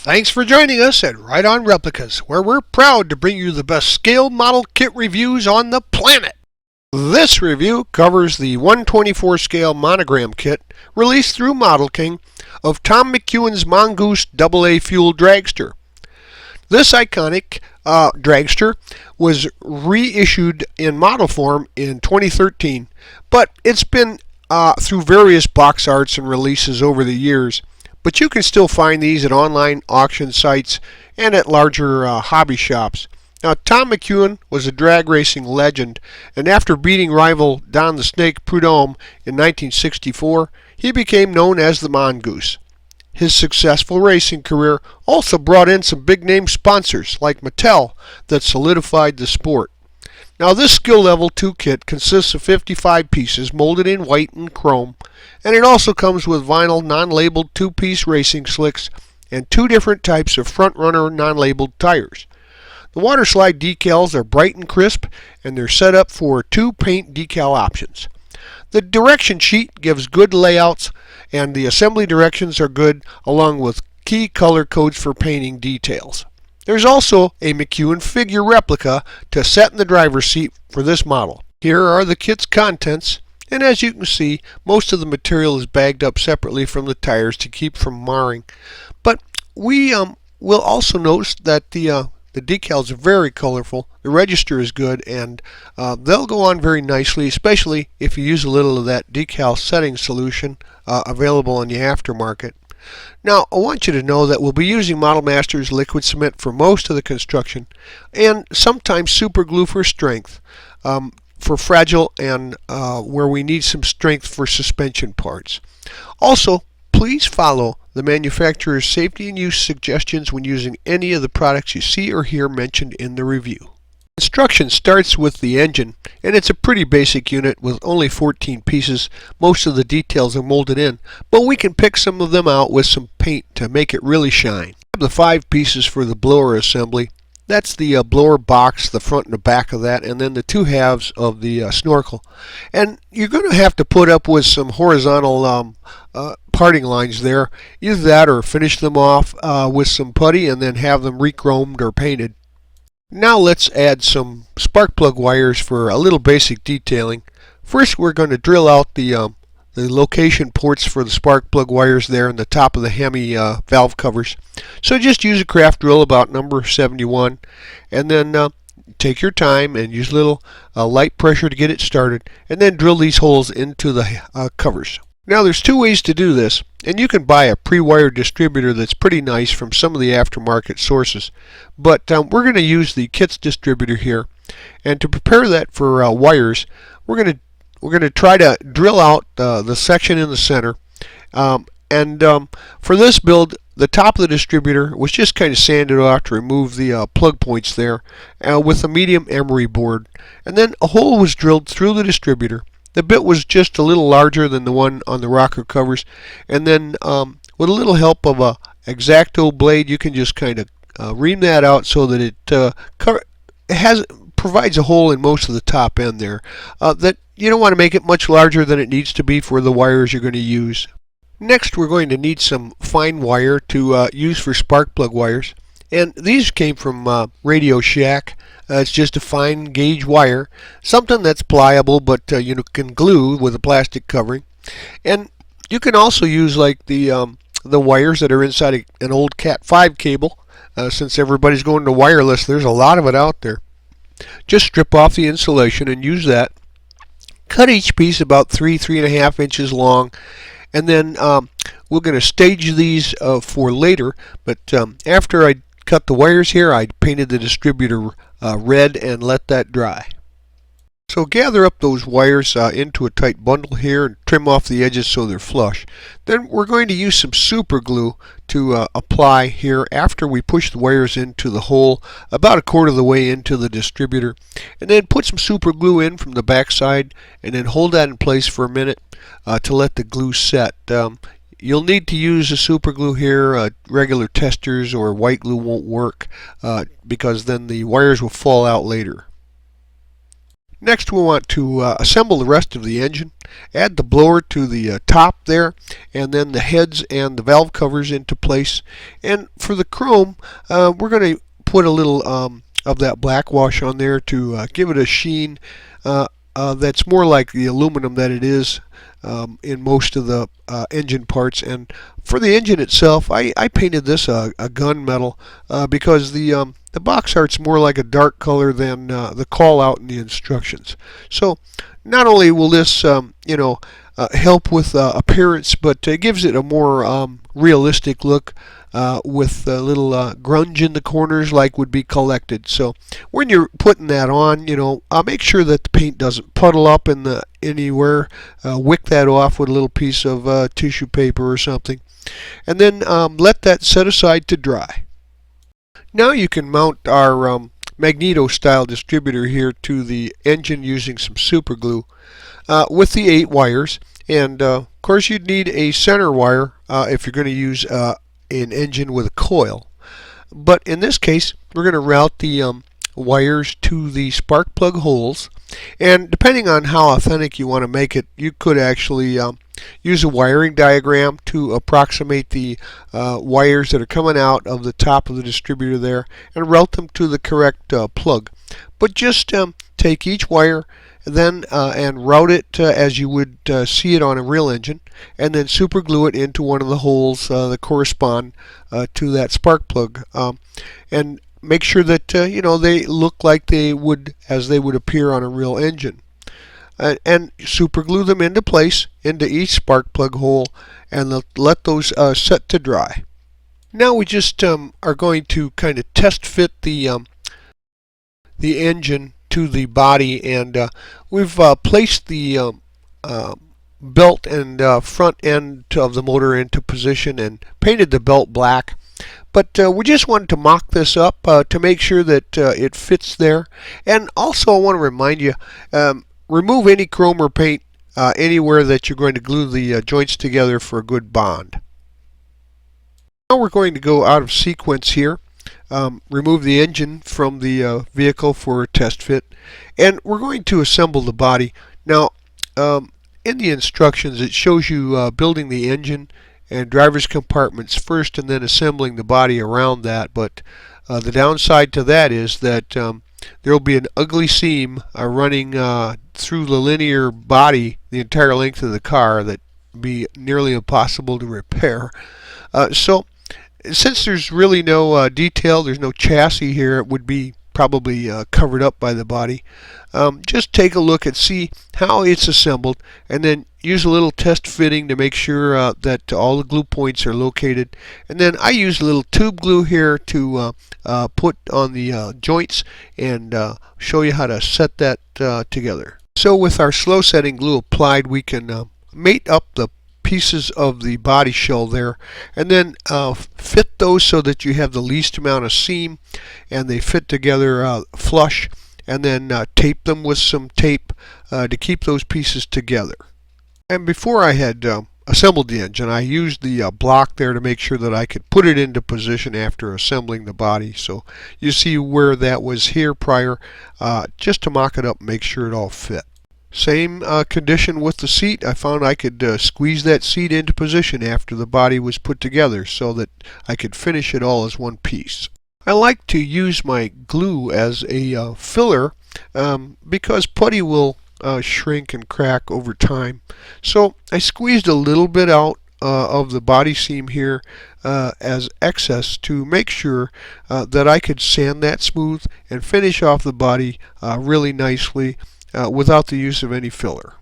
Thanks for joining us at Right On Replicas, where we're proud to bring you the best scale model kit reviews on the planet. This review covers the 124 scale monogram kit released through Model King of Tom McEwen's Mongoose AA fuel dragster. This iconic dragster was reissued in model form in 2013, but it's been through various box arts and releases over the years. But you can still find these at online auction sites and at larger hobby shops. Now, Tom McEwen was a drag racing legend, and after beating rival Don the Snake Prudhomme in 1964, he became known as the Mongoose. His successful racing career also brought in some big-name sponsors like Mattel that solidified the sport. Now, this skill level 2 kit consists of 55 pieces molded in white and chrome, and it also comes with vinyl non-labeled 2-piece racing slicks and 2 different types of front runner non-labeled tires. The water slide decals are bright and crisp, and they're set up for 2 paint decal options. The direction sheet gives good layouts, and the assembly directions are good, along with key color codes for painting details. There's also a McEwen figure replica to set in the driver's seat for this model. Here are the kit's contents, and as you can see, most of the material is bagged up separately from the tires to keep from marring. But we will also notice that the decals are very colorful, the register is good, and they'll go on very nicely, especially if you use a little of that decal setting solution available in the aftermarket. Now, I want you to know that we'll be using Model Masters liquid cement for most of the construction, and sometimes super glue for strength, for fragile and where we need some strength for suspension parts. Also, please follow the manufacturer's safety and use suggestions when using any of the products you see or hear mentioned in the review. Construction starts with the engine, and it's a pretty basic unit with only 14 pieces. Most of the details are molded in, but we can pick some of them out with some paint to make it really shine. The 5 pieces for the blower assembly. That's the blower box, the front and the back of that, and then the 2 halves of the snorkel. And you're going to have to put up with some horizontal parting lines there. Either that or finish them off with some putty and then have them re-chromed or painted. Now let's add some spark plug wires for a little basic detailing. First, we're going to drill out the location ports for the spark plug wires there in the top of the Hemi valve covers. So just use a craft drill about number 71, and then take your time and use a little light pressure to get it started, and then drill these holes into the covers. Now there's 2 ways to do this, and you can buy a pre-wired distributor that's pretty nice from some of the aftermarket sources. But we're going to use the kit's distributor here, and to prepare that for wires, we're going to try to drill out the section in the center. For this build, the top of the distributor was just kind of sanded off to remove the plug points there with a medium emery board, and then a hole was drilled through the distributor. The bit was just a little larger than the one on the rocker covers, and then with a little help of a X-Acto blade, you can just kind of ream that out so that it provides a hole in most of the top end there. That you don't want to make it much larger than it needs to be for the wires you're going to use. Next, we're going to need some fine wire to use for spark plug wires, and these came from Radio Shack. It's just a fine gauge wire, something that's pliable but you can glue with a plastic covering. And you can also use like the wires that are inside an old Cat 5 cable. Since everybody's going to wireless, there's a lot of it out there. Just strip off the insulation and use that. Cut each piece about 3.5 inches long, and then we're going to stage these for later. But after I cut the wires here, I painted the distributor red and let that dry. So gather up those wires into a tight bundle here and trim off the edges so they're flush. Then we're going to use some super glue to apply here after we push the wires into the hole about 1/4 of the way into the distributor, and then put some super glue in from the back side and then hold that in place for a minute to let the glue set. You'll need to use a super glue here. Regular testers or white glue won't work because then the wires will fall out later. Next, we want to assemble the rest of the engine. Add the blower to the top there, and then the heads and the valve covers into place. And for the chrome, we're going to put a little of that black wash on there to give it a sheen that's more like the aluminum that it is in most of the engine parts. And for the engine itself, I painted this a gunmetal because the box art's more like a dark color than the call out in the instructions. So not only will this help with appearance, but it gives it a more realistic look with a little grunge in the corners like would be collected. So when you're putting that on, make sure that the paint doesn't puddle up in anywhere. Wick that off with a little piece of tissue paper or something, and then let that set aside to dry. Now you can mount our magneto style distributor here to the engine using some super glue with the 8 wires, and of course you'd need a center wire if you're going to use an engine with a coil. But in this case, we're going to route the wires to the spark plug holes, and depending on how authentic you want to make it, you could actually use a wiring diagram to approximate the wires that are coming out of the top of the distributor there and route them to the correct plug. But just take each wire then and route it as you would see it on a real engine, and then super glue it into one of the holes that correspond to that spark plug, and make sure that they look like they would as they would appear on a real engine. And super glue them into place into each spark plug hole, and let those set to dry. Now we just are going to kind of test fit the engine to the body, and we've placed the belt and front end of the motor into position and painted the belt black. But we just wanted to mock this up to make sure that it fits there. And also I want to remind you, remove any chrome or paint anywhere that you're going to glue the joints together for a good bond. Now we're going to go out of sequence here. Remove the engine from the vehicle for a test fit, and we're going to assemble the body. Now in the instructions it shows you building the engine and driver's compartments first and then assembling the body around that, but the downside to that is that there will be an ugly seam running through the linear body the entire length of the car that would be nearly impossible to repair. So since there's really no detail, there's no chassis here, it would be probably covered up by the body. Just take a look and see how it's assembled, and then use a little test fitting to make sure that all the glue points are located. And then I use a little tube glue here to put on the joints and show you how to set that together. So with our slow setting glue applied, we can mate up the pieces of the body shell there, and then fit those so that you have the least amount of seam and they fit together flush, and then tape them with some tape to keep those pieces together. And before I had assembled the engine, I used the block there to make sure that I could put it into position after assembling the body. So you see where that was here prior, just to mock it up and make sure it all fit. Same condition with the seat. I found I could squeeze that seat into position after the body was put together so that I could finish it all as one piece. I like to use my glue as a filler because putty will shrink and crack over time. So I squeezed a little bit out of the body seam here as excess to make sure that I could sand that smooth and finish off the body really nicely without the use of any filler.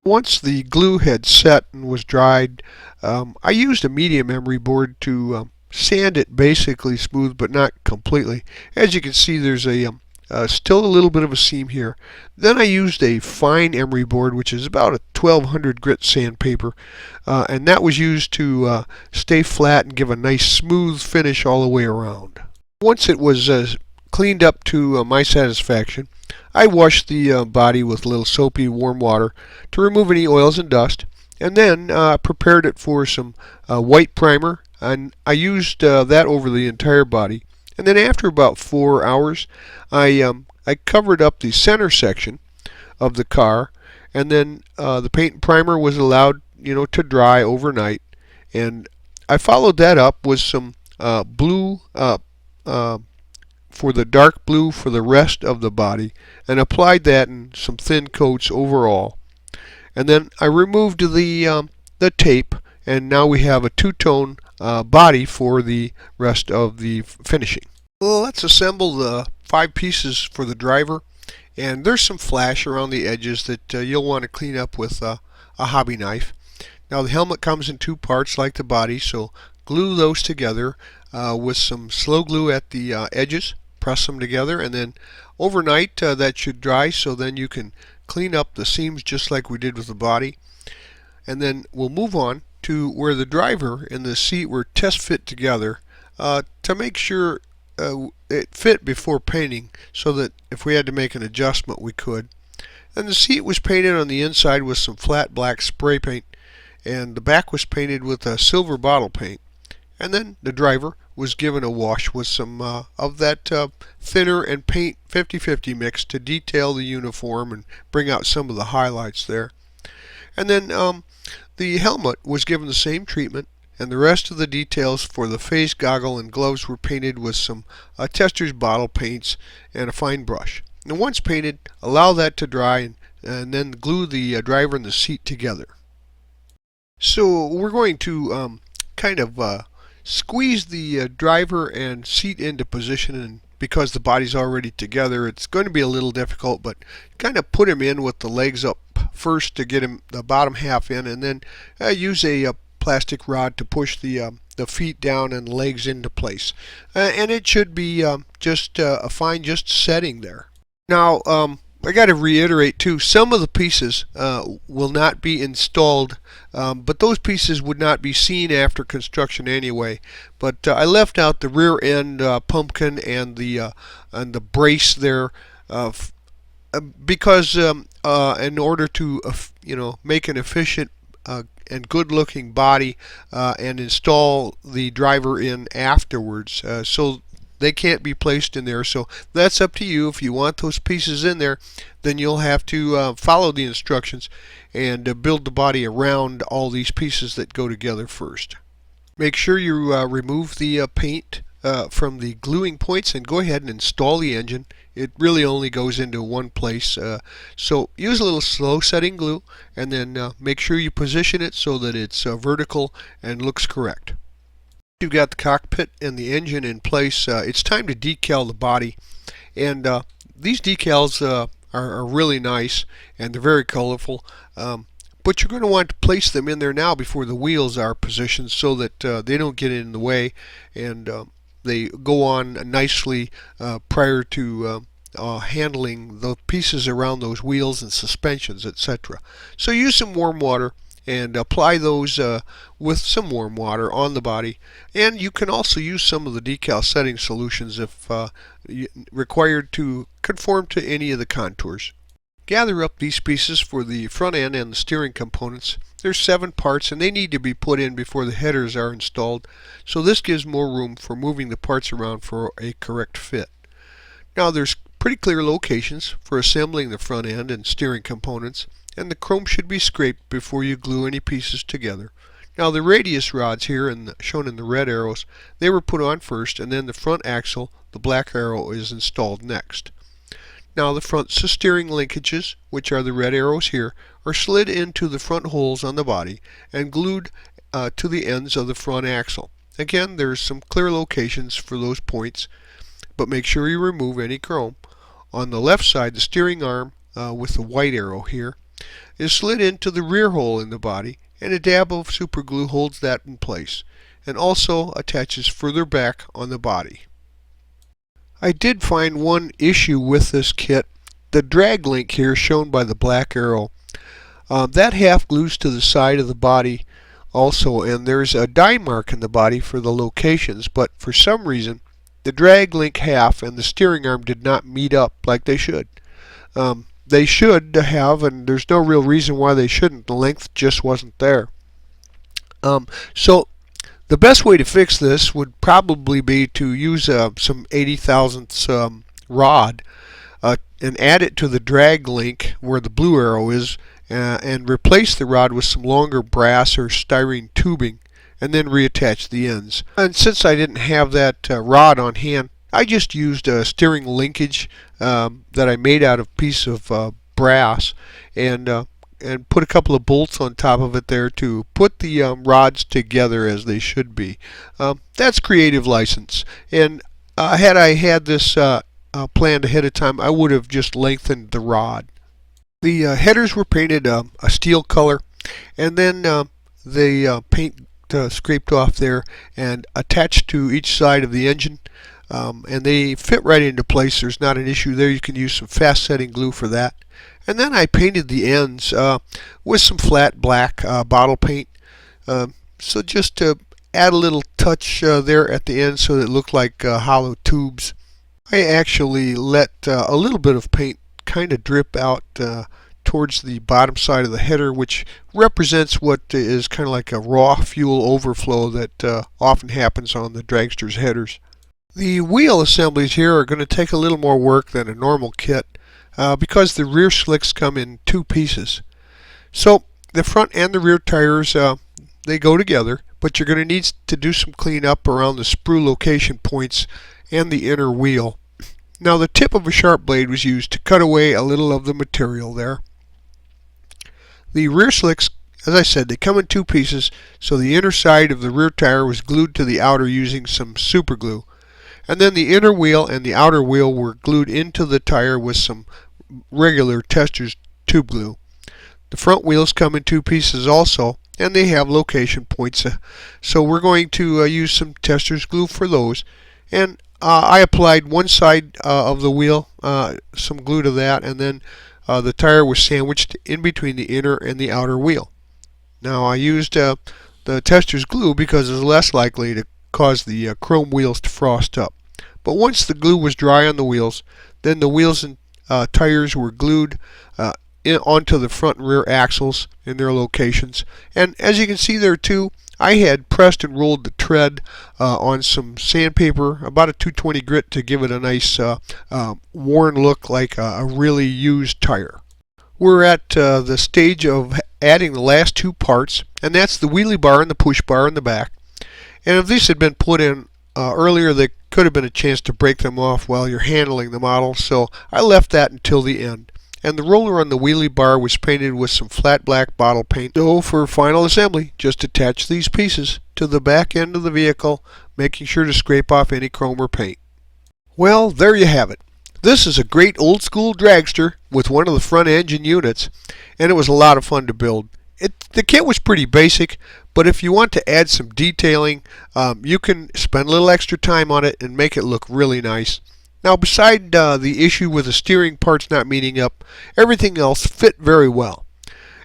Once the glue had set and was dried, I used a medium emery board to sand it basically smooth, but not completely. As you can see, there's still a little bit of a seam here. Then I used a fine emery board, which is about a 1200 grit sandpaper, and that was used to stay flat and give a nice smooth finish all the way around. Once it was cleaned up to my satisfaction, I washed the body with a little soapy warm water to remove any oils and dust, and then prepared it for some white primer, and I used that over the entire body. And then after about 4 hours, I I covered up the center section of the car, and then the paint and primer was allowed, to dry overnight. And I followed that up with some blue for the dark blue for the rest of the body, and applied that in some thin coats overall. And then I removed the tape, and now we have a two-tone body for the rest of the finishing. Well, let's assemble the 5 pieces for the driver. And there's some flash around the edges that you'll want to clean up with a hobby knife. Now the helmet comes in 2 parts like the body, so glue those together with some slow glue at the edges. Press them together, and then overnight that should dry, so then you can clean up the seams just like we did with the body. And then we'll move on to where the driver and the seat were test fit together to make sure it fit before painting, so that if we had to make an adjustment we could. And the seat was painted on the inside with some flat black spray paint, and the back was painted with a silver bottle paint. And then the driver was given a wash with some of that thinner and paint 50-50 mix to detail the uniform and bring out some of the highlights there. And then the helmet was given the same treatment, and the rest of the details for the face, goggle, and gloves were painted with some tester's bottle paints and a fine brush. And once painted, allow that to dry, and then glue the driver and the seat together. So we're going to kind of squeeze the driver and seat into position, and because the body's already together, it's going to be a little difficult, but kind of put him in with the legs up first to get him the bottom half in, and then use a plastic rod to push the feet down and legs into place. And it should be just a fine just setting there. Now I got to reiterate too, some of the pieces will not be installed, but those pieces would not be seen after construction anyway. But I left out the rear end pumpkin and the brace there because in order to make an efficient and good looking body and install the driver in afterwards, so they can't be placed in there. So that's up to you. If you want those pieces in there, then you'll have to follow the instructions and build the body around all these pieces that go together first. Make sure you remove the paint from the gluing points and go ahead and install the engine. It really only goes into one place, so use a little slow setting glue, and then make sure you position it so that it's vertical and looks correct. You've got the cockpit and the engine in place. It's time to decal the body, and these decals are really nice, and they're very colorful, but you're going to want to place them in there now before the wheels are positioned, so that they don't get in the way, and they go on nicely prior to handling the pieces around those wheels and suspensions, etc. So use some warm water and apply those with some warm water on the body, and you can also use some of the decal setting solutions if required to conform to any of the contours. Gather up these pieces for the front end and the steering components. There's 7 parts, and they need to be put in before the headers are installed, so this gives more room for moving the parts around for a correct fit. Now there's pretty clear locations for assembling the front end and steering components, and the chrome should be scraped before you glue any pieces together. Now the radius rods here, shown in the red arrows, they were put on first, and then the front axle, the black arrow, is installed next. Now the front steering linkages, which are the red arrows here, are slid into the front holes on the body and glued to the ends of the front axle. Again, there's some clear locations for those points, but make sure you remove any chrome. On the left side, the steering arm with the white arrow here is slid into the rear hole in the body, and a dab of super glue holds that in place, and also attaches further back on the body. I did find one issue with this kit. The drag link here, shown by the black arrow, that half glues to the side of the body also, and there's a die mark in the body for the locations, but for some reason the drag link half and the steering arm did not meet up like they should. They should have, and there's no real reason why they shouldn't. The length just wasn't there. So the best way to fix this would probably be to use some 80 thousandths rod and add it to the drag link where the blue arrow is, and replace the rod with some longer brass or styrene tubing, and then reattach the ends. And since I didn't have that rod on hand, I just used a steering linkage that I made out of a piece of brass, and put a couple of bolts on top of it there to put the rods together as they should be. That's creative license. And had I had this planned ahead of time, I would have just lengthened the rod. The headers were painted a steel color, and then the paint scraped off there and attached to each side of the engine. And they fit right into place. There's not an issue there. You can use some fast setting glue for that. And then I painted the ends with some flat black bottle paint. So just to add a little touch there at the end so that it looked like hollow tubes. I actually let a little bit of paint kind of drip out towards the bottom side of the header, which represents what is kind of like a raw fuel overflow that often happens on the dragster's headers. The wheel assemblies here are going to take a little more work than a normal kit because the rear slicks come in two pieces. So the front and the rear tires, they go together, but you're going to need to do some cleanup around the sprue location points and the inner wheel. Now the tip of a sharp blade was used to cut away a little of the material there. The rear slicks, as I said, they come in two pieces, so the inner side of the rear tire was glued to the outer using some super glue. And then the inner wheel and the outer wheel were glued into the tire with some regular Tester's tube glue. The front wheels come in two pieces also, and they have location points. So we're going to use some Tester's glue for those. And I applied one side of the wheel, some glue to that, and then the tire was sandwiched in between the inner and the outer wheel. Now I used the Tester's glue because it's less likely to cause the chrome wheels to frost up. But once the glue was dry on the wheels, then the wheels and tires were glued onto the front and rear axles in their locations. And as you can see there too, I had pressed and rolled the tread on some sandpaper, about a 220 grit, to give it a nice worn look like a really used tire. We're at the stage of adding the last two parts, and that's the wheelie bar and the push bar in the back. And if these had been put in earlier, there could have been a chance to break them off while you're handling the model, so I left that until the end. And the roller on the wheelie bar was painted with some flat black bottle paint. So for final assembly, just attach these pieces to the back end of the vehicle, making sure to scrape off any chrome or paint. Well, there you have it. This is a great old school dragster with one of the front engine units, and it was a lot of fun to build. The kit was pretty basic, but if you want to add some detailing, you can spend a little extra time on it and make it look really nice. Now, beside the issue with the steering parts not meeting up, everything else fit very well.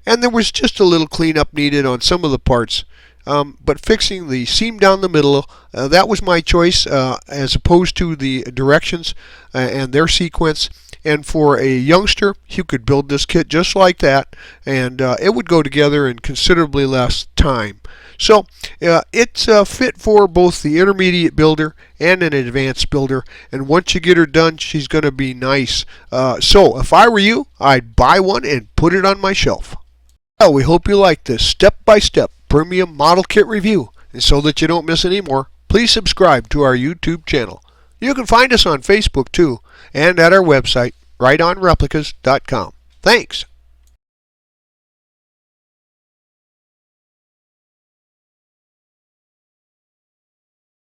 And there was just a little cleanup needed on some of the parts, but fixing the seam down the middle, that was my choice as opposed to the directions and their sequence. And for a youngster, you could build this kit just like that, and it would go together in considerably less time. So it's fit for both the intermediate builder and an advanced builder, and once you get her done, she's going to be nice. So if I were you, I'd buy one and put it on my shelf. Well, we hope you like this step-by-step premium model kit review, and so that you don't miss any more, please subscribe to our YouTube channel. You can find us on Facebook too, and at our website, rightonreplicas.com. Thanks.